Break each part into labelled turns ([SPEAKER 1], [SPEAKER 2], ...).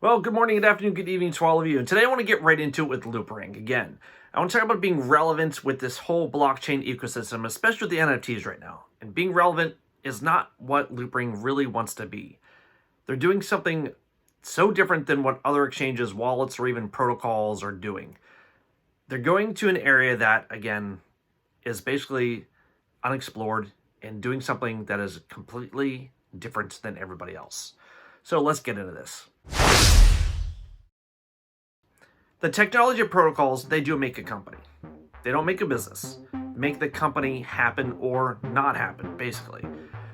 [SPEAKER 1] Well, good morning, good afternoon, good evening to all of you. And today I want to get right into it with Loopring again. I want to talk about being relevant with this whole blockchain ecosystem, especially with the NFTs right now. And being relevant is not what Loopring really wants to be. They're doing something so different than what other exchanges, wallets, or even protocols are doing. They're going to an area that, again, is basically unexplored and doing something that is completely different than everybody else. So let's get into this. The technology protocols, they do make a company. They don't make a business. Make the company happen or not happen, basically.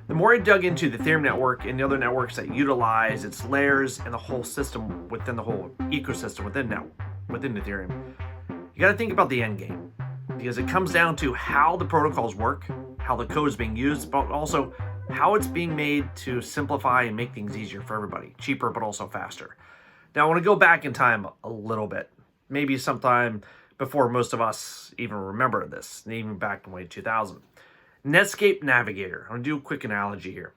[SPEAKER 1] The more I dug into the Ethereum network and the other networks that utilize its layers and the whole system within the whole ecosystem within Ethereum, you got to think about the end game, because it comes down to how the protocols work, how the code is being used, but also how it's being made to simplify and make things easier for everybody, cheaper but also faster. Now I want to go back in time a little bit, maybe sometime before most of us even remember this, even back in 2000. Netscape Navigator. I'm going to do a quick analogy here.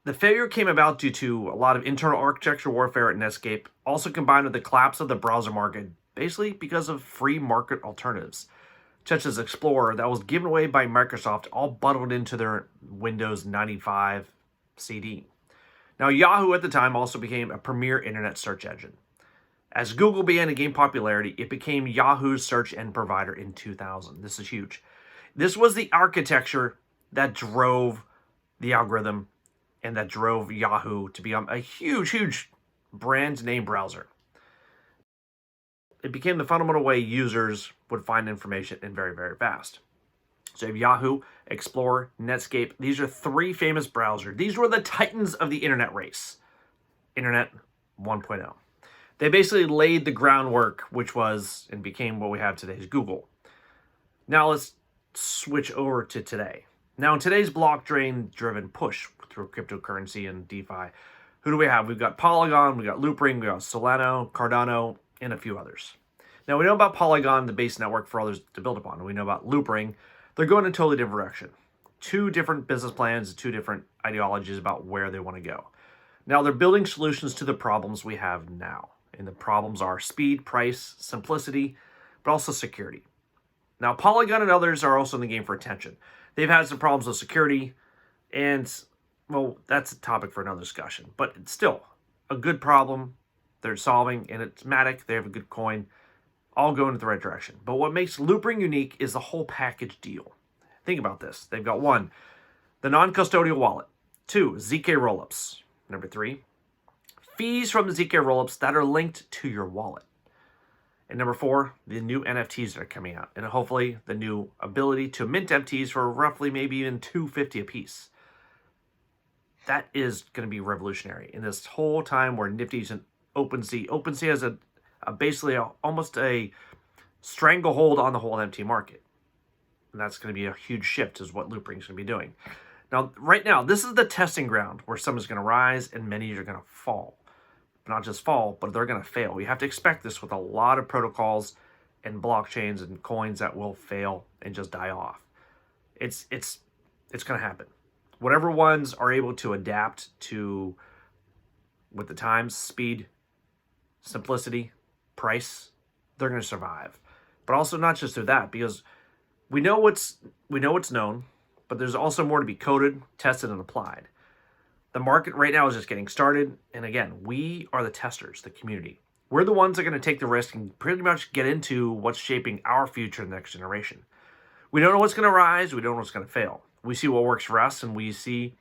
[SPEAKER 1] The failure came about due to a lot of internal architecture warfare at Netscape, also combined with the collapse of the browser market, basically because of free market alternatives, such as Explorer, that was given away by Microsoft, all bundled into their Windows 95 CD. Now, Yahoo at the time also became a premier internet search engine. As Google began to gain popularity, it became Yahoo's search end provider in 2000. This is huge. This was the architecture that drove the algorithm and that drove Yahoo to become a huge brand name browser. It became the fundamental way users would find information and very fast. So you have Yahoo, Explorer, Netscape. These are three famous browsers. These were the titans of the internet race. Internet 1.0. They basically laid the groundwork, which was and became what we have today's Google. Now let's switch over to today. Now in today's blockchain-driven push through cryptocurrency and DeFi, who do we have? We've got Polygon, we've got Loopring, we've got Solana, Cardano, and a few others. Now we know about Polygon, the base network for others to build upon. We know about Loopring. They're going in a totally different direction. Two different business plans, two different ideologies about where they want to go. Now they're building solutions to the problems we have now. And the problems are speed, price, simplicity, but also security. Now Polygon and others are also in the game for attention. They've had some problems with security, and well, that's a topic for another discussion. But it's still a good problem they're solving, and it's Matic. They have a good coin, all going in the right direction. But what makes Loopring unique is the whole package deal. Think about this. They've got 1, the non-custodial wallet. 2, ZK rollups. Number 3, fees from the ZK rollups that are linked to your wallet. And number 4, the new NFTs that are coming out. And hopefully the new ability to mint NFTs for roughly maybe even $250 a piece. That is going to be revolutionary in this whole time where Nifty's and OpenSea. OpenSea has basically almost a stranglehold on the whole NFT market. And that's going to be a huge shift is what Loopring is going to be doing. Now, right now, this is the testing ground where some is going to rise and many are going to fall. But not just fall, but they're going to fail. You have to expect this with a lot of protocols and blockchains and coins that will fail and just die off. It's going to happen. Whatever ones are able to adapt to with the times, speed, simplicity, price, they're going to survive. But also not just through that, because we know what's known, but there's also more to be coded, tested, and applied. The market right now is just getting started, and again, we are the testers, the community. We're the ones that are going to take the risk and pretty much get into what's shaping our future in the next generation. We don't know what's going to rise, we don't know what's going to fail. We see what works for us, and we see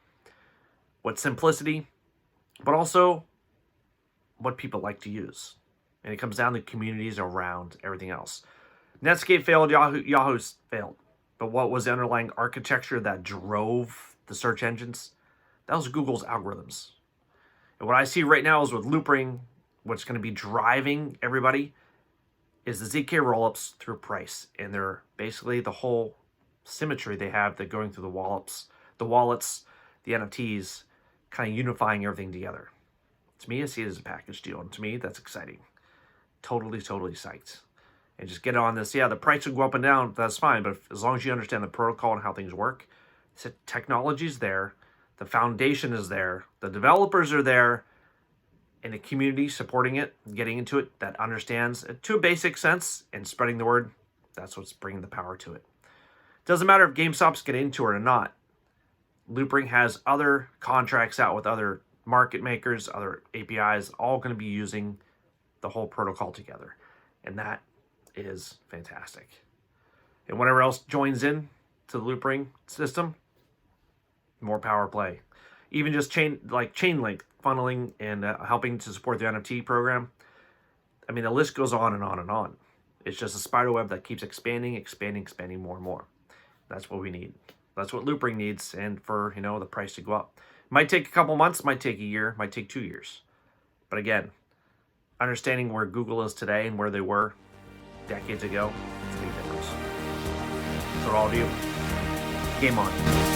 [SPEAKER 1] what simplicity, but also what people like to use. And it comes down to communities around everything else. Netscape failed, Yahoo's failed. But what was the underlying architecture that drove the search engines? That was Google's algorithms. And what I see right now is with Loopring, what's going to be driving everybody is the ZK rollups through price. And they're basically the whole symmetry they have that going through the wallets, the NFTs, kind of unifying everything together. To me, I see it as a package deal. And to me, that's exciting. Totally psyched. And just get on this. Yeah, the price will go up and down. That's fine. But as long as you understand the protocol and how things work, the technology is there. The foundation is there. The developers are there. in a community supporting it, getting into it, that understands it to a basic sense and spreading the word. That's what's bringing the power to it. Doesn't matter if GameStop's get into it or not. Loopring has other contracts out with other market makers, other APIs, all going to be using the whole protocol together. And that is fantastic. And whatever else joins in to the Loopring system, more power play. Even just Chainlink funneling and helping to support the NFT program. I mean, the list goes on and on and on. It's just a spider web that keeps expanding more and more. That's what we need. That's what Loopring needs, and for the price to go up. Might take a couple months, might take a year, might take 2 years. But again, understanding where Google is today and where they were decades ago, it's a big difference. So all of you, game on.